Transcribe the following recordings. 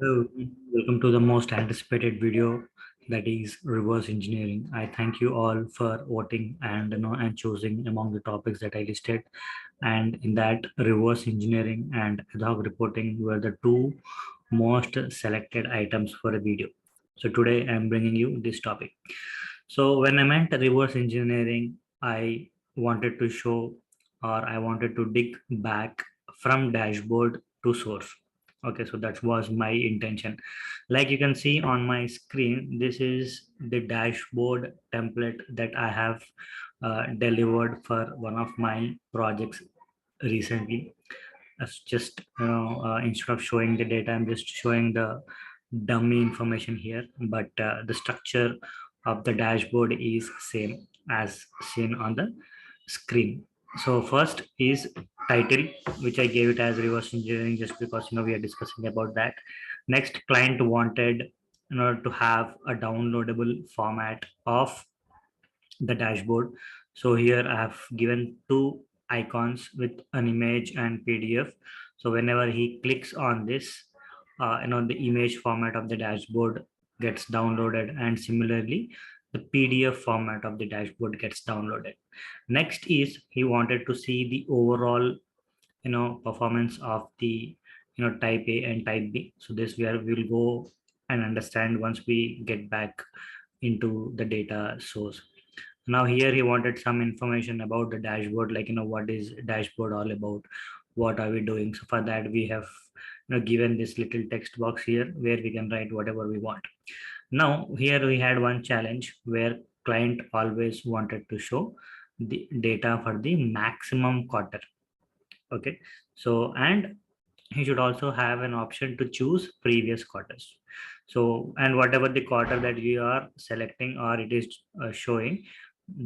Hello, welcome to the most anticipated video, that is reverse engineering. I thank you all for voting and choosing among the topics that I listed. And in that, reverse engineering and ad hoc reporting were the two most selected items for a video. So today I'm bringing you this topic. So when I meant reverse engineering, I wanted to show, or I wanted to dig back from dashboard to source. Okay, so that was my intention. Like you can see on my screen, this is the dashboard template that I have delivered for one of my projects recently. As just instead of showing the data, I'm just showing the dummy information here, but the structure of the dashboard is same as seen on the screen. So first is title, which I gave it as reverse engineering just because we are discussing about that. Next, client wanted to have a downloadable format of the dashboard. So here I have given two icons with an image and PDF. So whenever he clicks on this, the image format of the dashboard gets downloaded, and similarly the PDF format of the dashboard gets downloaded. Next is he wanted to see the overall performance of the type A and type B. So this where we'll go and understand once we get back into the data source. Now here he wanted some information about the dashboard, like what is dashboard all about, what are we doing. So for that we have given this little text box here where we can write whatever we want. Now here we had one challenge where client always wanted to show the data for the maximum quarter. Okay, so and he should also have an option to choose previous quarters. So and whatever the quarter that we are selecting or it is showing,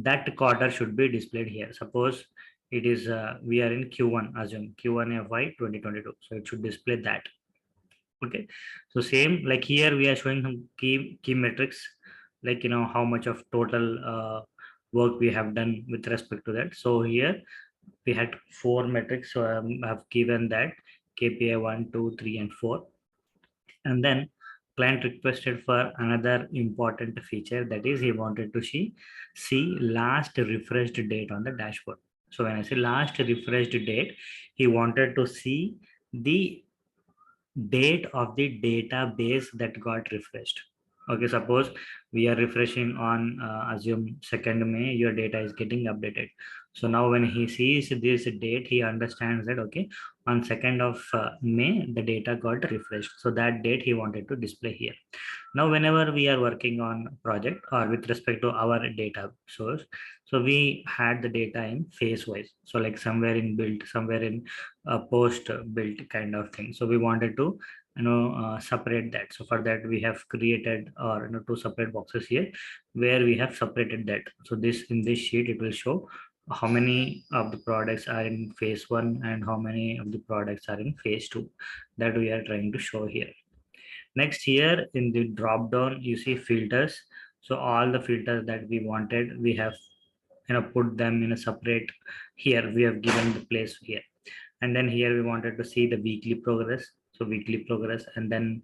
that quarter should be displayed here. Suppose it is we are in Q1, assume Q1 FY 2022, so it should display that. Okay, so same like here we are showing some key metrics, like how much of total work we have done with respect to that. So here we had four metrics, so I've given that KPI 1, 2, 3, and 4. And then client requested for another important feature, that is he wanted to see last refreshed date on the dashboard. So when I say last refreshed date, he wanted to see the date of the database that got refreshed. Okay, suppose we are refreshing on assume 2nd May, your data is getting updated. So now when he sees this date, he understands that okay, on 2nd of May the data got refreshed, so that date he wanted to display here. Now whenever we are working on project or with respect to our data source, so we had the data in phase wise, so like somewhere in build, somewhere in post build kind of thing. So we wanted to separate that. So for that we have created or two separate boxes here where we have separated that. So this in this sheet it will show how many of the products are in phase 1 and how many of the products are in phase 2, that we are trying to show here. Next, here in the drop down you see filters. So all the filters that we wanted, we have put them in a separate, here we have given the place here. And then here we wanted to see the weekly progress, so weekly progress, and then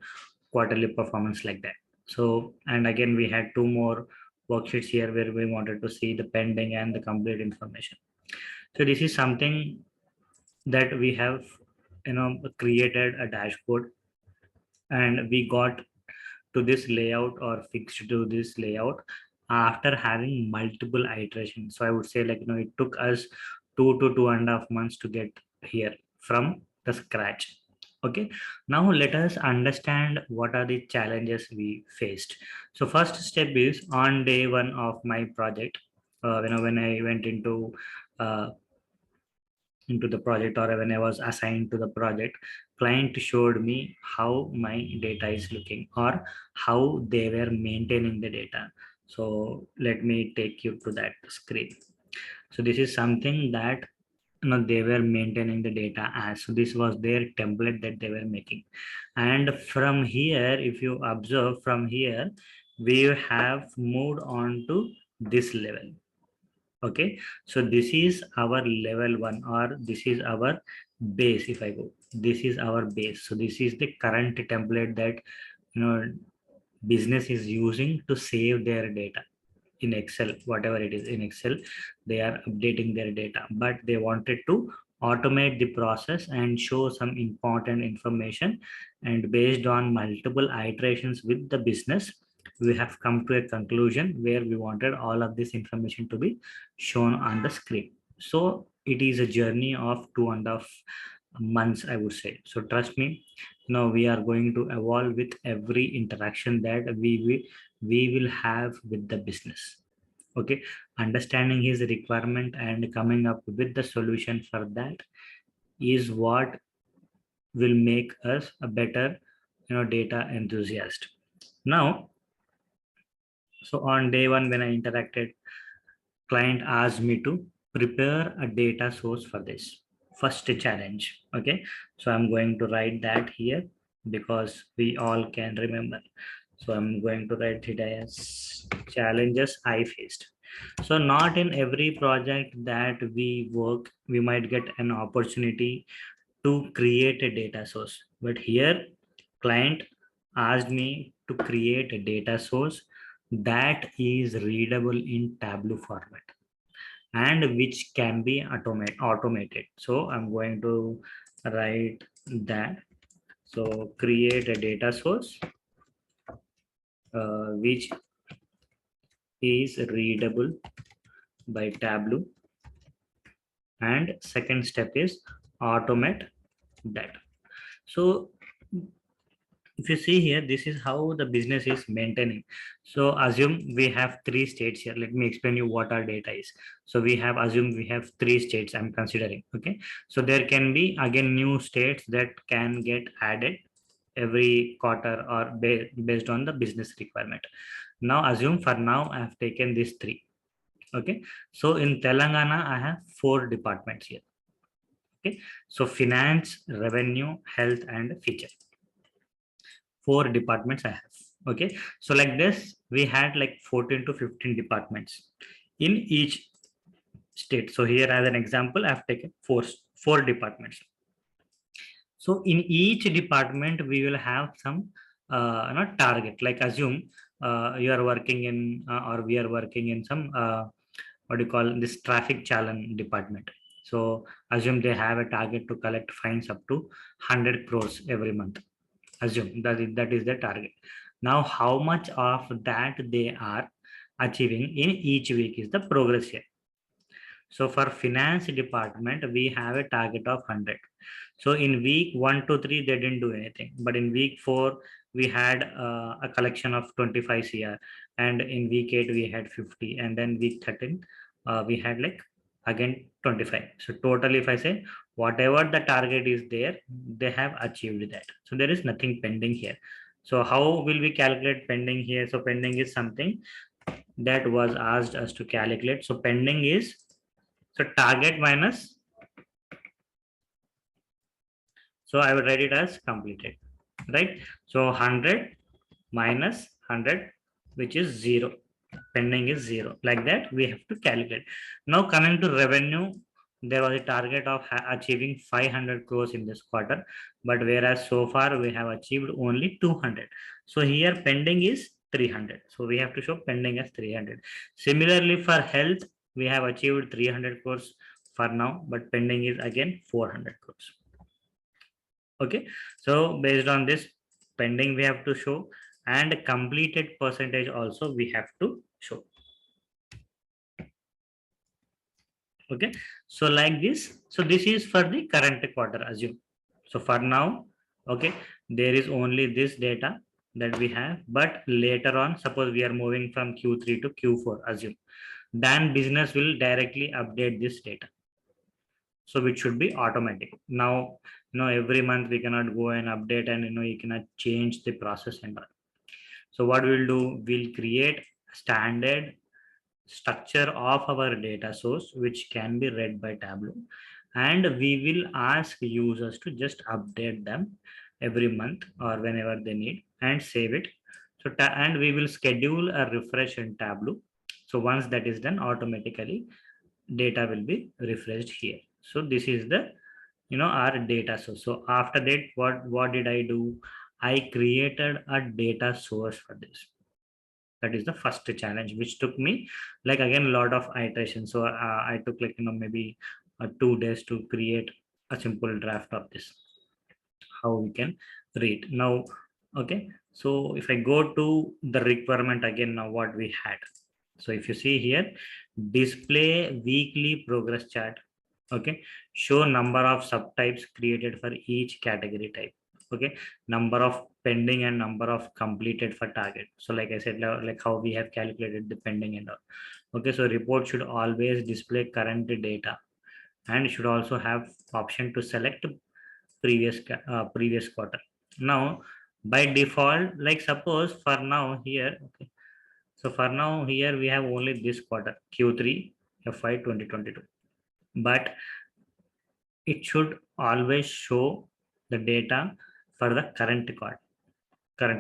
quarterly performance, like that. So and again we had two more worksheets here where we wanted to see the pending and the complete information. So this is something that we have created a dashboard, and we got to this layout or fixed to this layout after having multiple iterations. So I would say, like it took us 2 to 2.5 months to get here from the scratch. Okay, now let us understand what are the challenges we faced. So first step is on day one of my project, when I went uh, into the project, or when I was assigned to the project, client showed me how my data is looking or how they were maintaining the data. So let me take you to that screen. So this is something that they were maintaining the data as. So this was their template that they were making. And from here, if you observe from here, we have moved on to this level. Okay, so this is our level 1, or this is our base, if I go, this is our base. So this is the current template that business is using to save their data in Excel. Whatever it is in Excel, they are updating their data, but they wanted to automate the process and show some important information. And based on multiple iterations with the business, we have come to a conclusion where we wanted all of this information to be shown on the screen. So it is a journey of 2.5 months, I would say. So trust me, now we are going to evolve with every interaction that we will have with the business. Okay, understanding his requirement and coming up with the solution for that is what will make us a better data enthusiast. Now, so on day one when I interacted, client asked me to prepare a data source for this first challenge. Okay, so I'm going to write that here because we all can remember. So I'm going to write it as challenges I faced. So not in every project that we work we might get an opportunity to create a data source, but here client asked me to create a data source that is readable in Tableau format and which can be automated. So I'm going to write that. So create a data source which is readable by Tableau, and second step is automate that. So if you see here, this is how the business is maintaining. So assume we have three states here. Let me explain you what our data is. So we have assumed we have three states I'm considering. Okay, so there can be again new states that can get added every quarter or based on the business requirement. Now assume for now I have taken these three. Okay, so in Telangana I have four departments here. Okay, so finance, revenue, health, and feature. Four departments I have. Okay, so like this we had like 14 to 15 departments in each state. So here as an example I have taken four departments. So in each department we will have some not target, like assume you are working in or we are working in some what do you call this traffic challan department. So assume they have a target to collect fines up to 100 crores every month. Assume that is the target. Now how much of that they are achieving in each week is the progress here. So for finance department we have a target of 100. So in week 1 to 3 they didn't do anything, but in week 4 we had a collection of 25 cr, and in week 8 we had 50, and then week 13 we had like again 25. So total if I say whatever the target is there, they have achieved that. So there is nothing pending here. So how will we calculate pending here? So pending is something that was asked us to calculate. So pending is, so target minus, so I will write it as completed, right? So 100 minus 100, which is 0. Pending is 0. Like that we have to calculate. Now coming to revenue, there was a target of achieving 500 crores in this quarter, but whereas so far we have achieved only 200. So here pending is 300. So we have to show pending as 300. Similarly for health, we have achieved 300 crores for now, but pending is again 400 crores. Okay, so based on this, pending we have to show, and completed percentage also we have to show. Okay, so like this. So this is for the current quarter, assume. So for now, okay, there is only this data that we have, but later on suppose we are moving from Q3 to Q4, assume, then business will directly update this data. So which should be automatic. Now every month we cannot go and update, and you cannot change the process and all. So what we'll do, we'll create standard structure of our data source which can be read by Tableau, and we will ask users to just update them every month or whenever they need and save it. So and we will schedule a refresh in Tableau. So once that is done, automatically data will be refreshed here. So this is the our data source. So after that, what did I do? I created a data source for this. That is the first challenge, which took me like again a lot of iteration. So I took like maybe 2 days to create a simple draft of this, how we can read now. Okay, so if I go to the requirement again, now what we had. So if you see here, display weekly progress chart. Okay, show number of subtypes created for each category type. Okay, number of pending and number of completed for target. So like I said, like how we have calculated the pending and all. Okay, so report should always display current data and should also have option to select previous quarter. Now by default, like suppose for now here, okay, so for now here we have only this quarter Q3 FY 2022, but it should always show the data for the current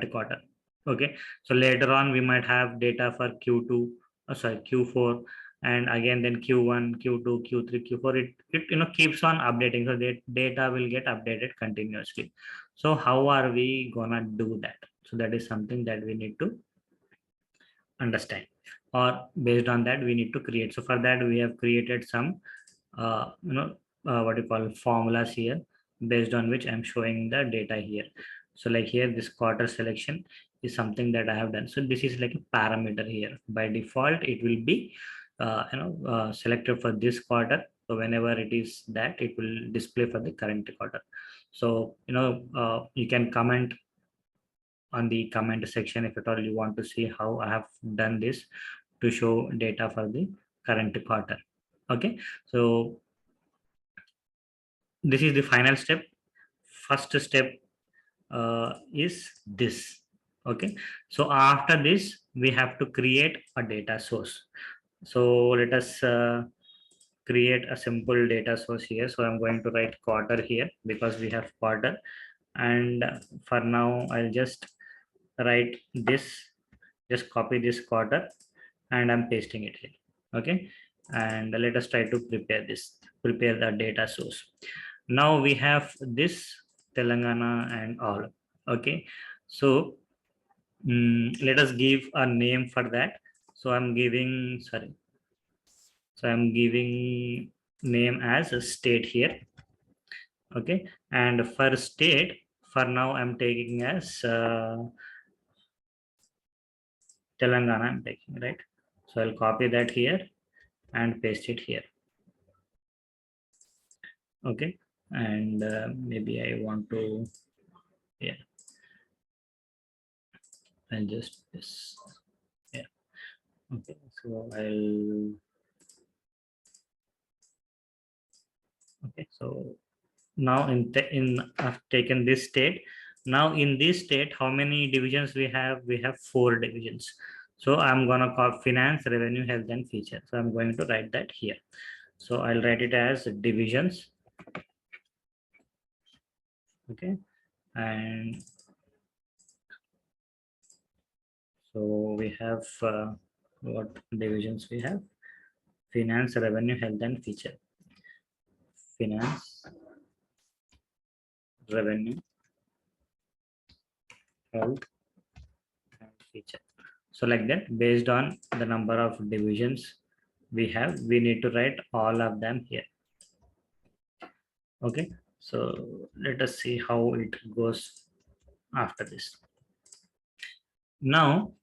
quarter. Okay, so later on we might have data for Q2, sorry, Q4, and again then Q1, Q2, Q3, Q4. It keeps on updating, so that data will get updated continuously. So how are we gonna do that? So that is something that we need to understand, or based on that we need to create. So for that we have created some what you call formulas here, based on which I'm showing the data here. So like here, this quarter selection is something that I have done. So this is like a parameter here. By default it will be selected for this quarter. So whenever it is that, it will display for the current quarter. So you can comment on the comment section if at all you want to see how I have done this to show data for the current quarter. Okay, so this is the final step. First step is this. Okay, so after this we have to create a data source. So let us create a simple data source here. So I'm going to write quarter here because we have quarter, and for now I'll just write this, just copy this quarter and I'm pasting it here. Okay, and let us try to prepare the data source. Now we have this Telangana and all. Okay, so let us give a name for that. So I'm giving, sorry, so I'm giving name as a state here. Okay, and for state, for now I'm taking as Telangana I'm taking, right? So I'll copy that here and paste it here. Okay, and maybe I want to, yeah, I'll just this, yeah. Okay, so okay, so now I've taken this state. Now in this state, how many divisions we have? We have 4 divisions. So I'm gonna call finance, revenue, health and feature. So I'm going to write that here. So I'll write it as divisions. Okay, and so we have what divisions we have? Finance, revenue, health and feature. Finance, revenue, health and feature. So like that, based on the number of divisions we have, we need to write all of them here. Okay, so let us see how it goes after this. Now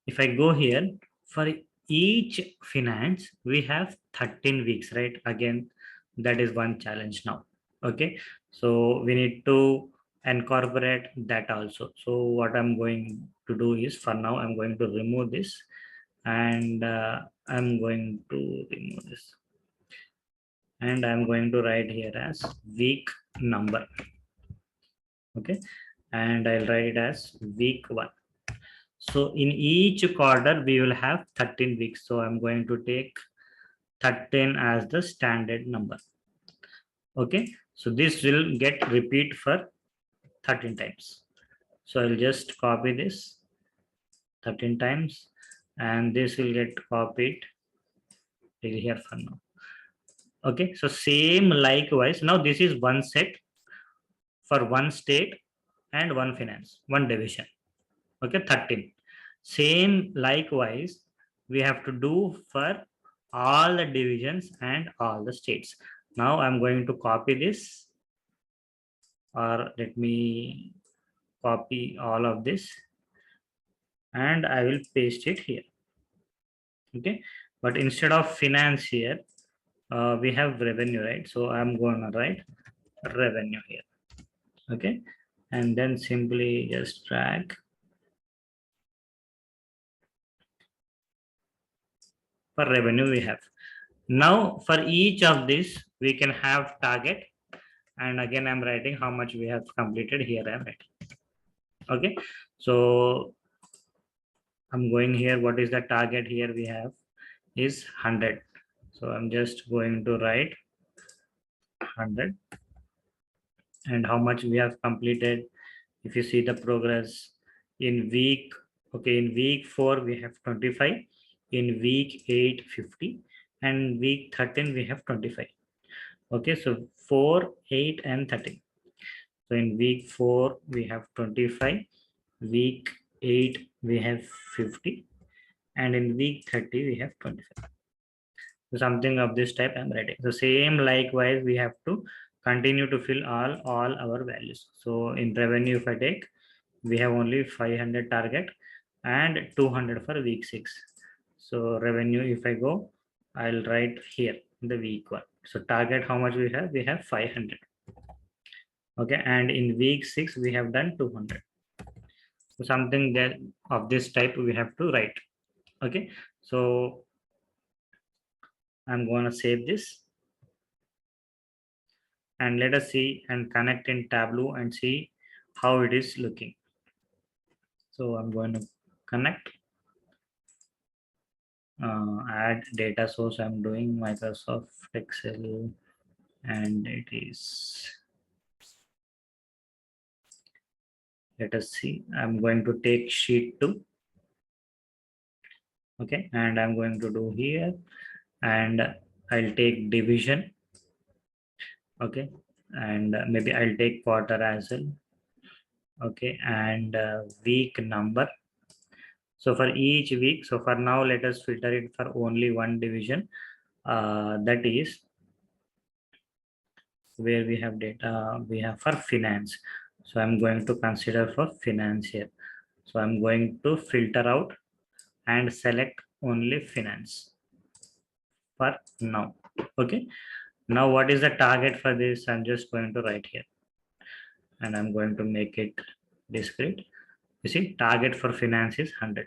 if I go here, for each finance we have 13 weeks, right? Again, that is one challenge now. Okay, so we need to incorporate that also. So what I'm going to do is, for now I'm going to remove this, and I'm going to remove this, and I'm going to write here as week number. Okay, and I'll write it as week 1. So in each quarter we will have 13 weeks. So I'm going to take 13 as the standard number. Okay, so this will get repeat for 13 times. So I'll just copy this 13 times, and this will get copied here for now. Okay, so same likewise. Now this is one set for one state and one finance, one division. Okay, 13. Same likewise, we have to do for all the divisions and all the states. Now I'm going to copy this, or let me copy all of this and I will paste it here. Okay, but instead of finance here, we have revenue, right? So I'm going to write revenue here. Okay, and then simply just drag for revenue we have. Now for each of this we can have target, and again I'm writing how much we have completed here. I'm writing. Okay, so I'm going here. What is the target here we have is 100. So I'm just going to write 100, and how much we have completed. If you see the progress in week, okay, in week 4 we have 25, in week 8 50, and week 13 we have 25. Okay, so 4, 8 and 13. So in week 4 we have 25, week 8 we have 50, and in week 30 we have 25. So something of this type I'm writing. So same likewise we have to continue to fill all our values. So in revenue, if I take, we have only 500 target and 200 for week 6. So revenue, if I go, I'll write here the week 1. So target, how much we have? We have 500. Okay, and in week 6 we have done 200. So something that of this type we have to write. Okay, so I'm going to save this, and let us see and connect in Tableau and see how it is looking. So I'm going to connect, add data source. I'm doing Microsoft Excel, and it is, let us see, I'm going to take sheet 2. Okay, and I'm going to do here, and I'll take division. Okay, and maybe I'll take quarter as well. Okay, and week number. So for each week, so for now let us filter it for only one division, that is where we have data, we have for finance. So I'm going to consider for finance here. So I'm going to filter out and select only finance for now. Okay, now what is the target for this? I'm just going to write here, and I'm going to make it discrete. You see, target for finance is 100,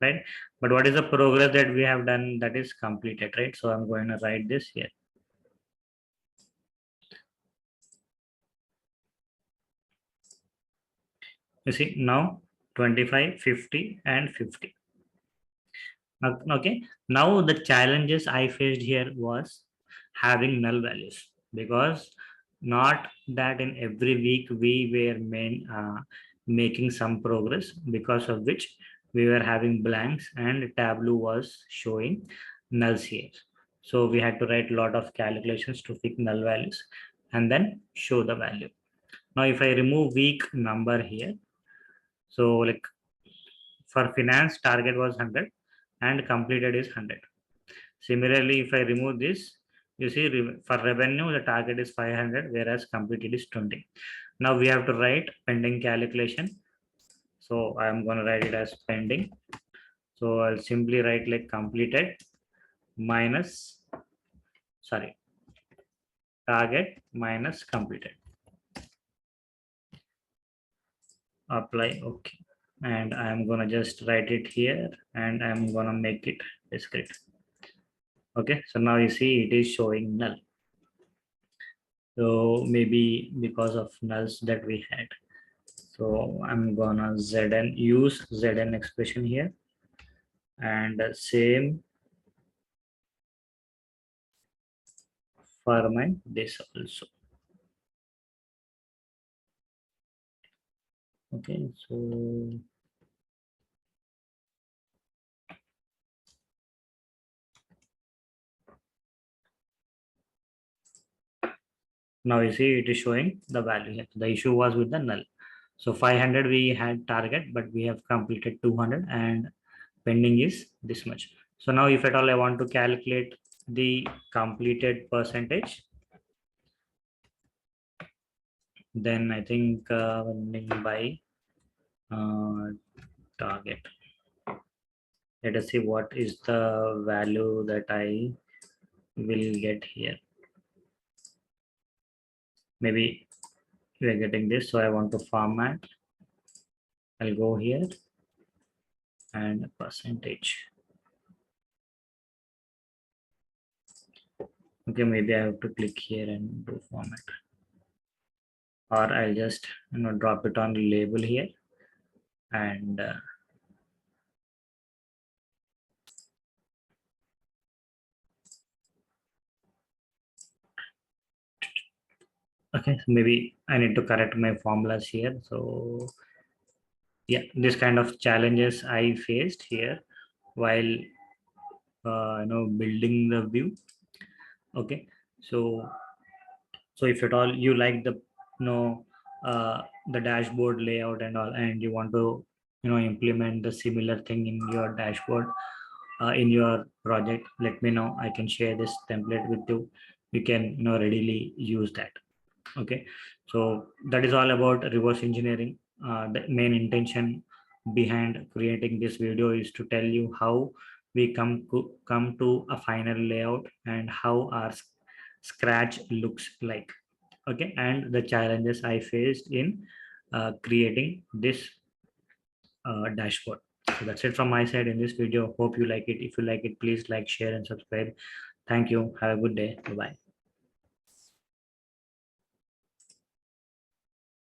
right? But what is the progress that we have done? That is completed, right? So I'm going to write this here. You see, now 25, 50 and 50. Okay, now the challenges I faced here was having null values, because not that in every week we were making some progress, because of which we were having blanks and Tableau was showing nulls here. So we had to write a lot of calculations to pick null values and then show the value. Now if I remove week number here, so like for finance target was 100 and completed is 100. Similarly, if I remove this, you see for revenue, the target is 500, whereas completed is 20. Now we have to write pending calculation. So I'm going to write it as pending. So I'll simply write like completed minus, sorry, target minus completed. Apply, okay. And I'm going to just write it here, and I'm going to make it discrete. Okay, so now you see it is showing null. So maybe because of nulls that we had. So I'm gonna use Zn expression here, and same for my this also. Okay, so Now you see it is showing the value here. The issue was with the null. So 500 we had target, but we have completed 200 and pending is this much. So now if at all I want to calculate the completed percentage, then I think pending by uh, target. Let us see what is the value that I will get here. Maybe we are getting this, so I want to format. I'll go here and percentage. Okay, maybe I have to click here and do format, or I'll just drop it on the label here and okay, so maybe I need to correct my formulas here. So yeah, this kind of challenges I faced here while building the view. Okay, so if at all you like the the dashboard layout and all, and you want to implement the similar thing in your dashboard in your project, let me know. I can share this template with you. You can readily use that. Okay, so that is all about reverse engineering. The main intention behind creating this video is to tell you how we come to a final layout and how our scratch looks like. Okay, and the challenges I faced in creating this dashboard. So that's it from my side in this video. Hope you like it. If you like it, please like, share and subscribe. Thank you. Have a good day. Bye bye.